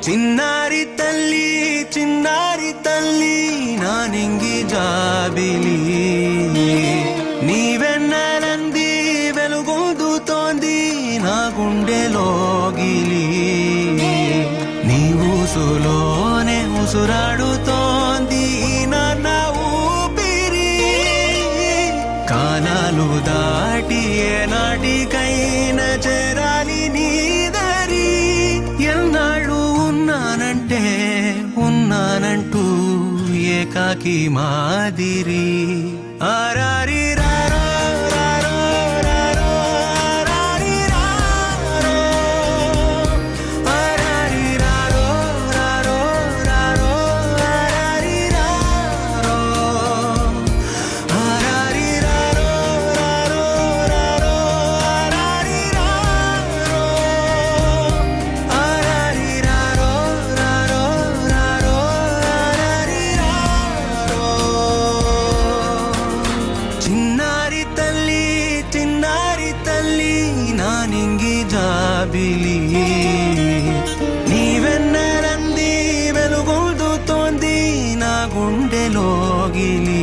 చిన్నారి తల్లి చిన్నారి తల్లి నా నింగి జాబిలి నీవెన్నెలంది వెలుగొందుతోంది నా గుండెలోగిలి నీ ఊసులోనే ఉసురాడుతోంది నాన్న ఊపిరి కాలాలు దాటి ఏనాటికైనా చేరాలి నీ దరి ఎన్నాళ్ళు ఉన్నానంటూ ఏకాకి మాదిరి ఆరారి రారో రారో రారో ఆరారి రారో ఆరారి రారో రారో రారో ఆరారి రారో ఆరారి రారో రారో రారో ఆరారి రారో ఆరారి రారో రారో రారో ఆరారి రారో చిన్నారి తల్లి నా నింగి జాబిలి నీవెన్నెలంది వెలుగొందుతోంది నా గుండెలోగిలి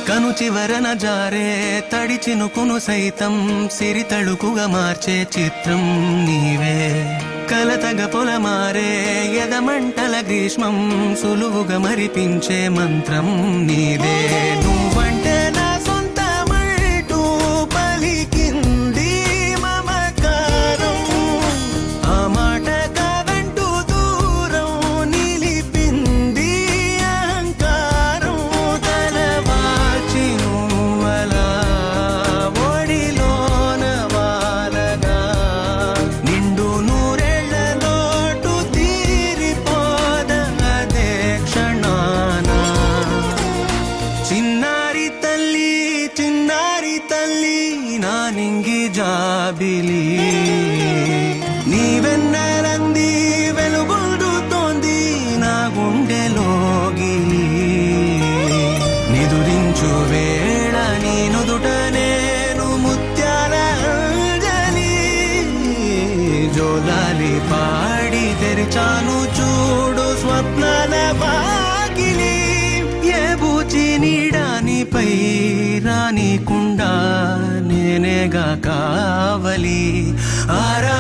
కను చివరన జారే తడి చినుకును సైతం సిరి తళుకుగా మార్చే చిత్రం నీవే కలతగ పొలమారే ఎదమంటల గ్రీష్మం సులువుగా మరిపించే మంత్రం నీదే నువ్వంటే నా సొంతమంటూ పలికింది మమకారం ఆ మాట కాదంటూ దూరం నిలిపింది అహంకారం తలవాల్చి నువ్వలా ఒడిలోన వాలగా నిండు నూరేళ్ల లోటు తీరిపోద అదే క్షణాన చిన్నారి తల్లి నా నింగి జాబిలి నీవెన్నెలంది వెలుగొందుతోంది నా గుండెలోగిలి నిదురించు వేళ నీ నుదుట నేను ముత్యాల అంజలి జోలాలి పాడి తెరిచాను చూడు స్వప్నాల వాకిలి ఏ బూచి నీడానిపై రానికుండా నేనేగా కావలి ఆరా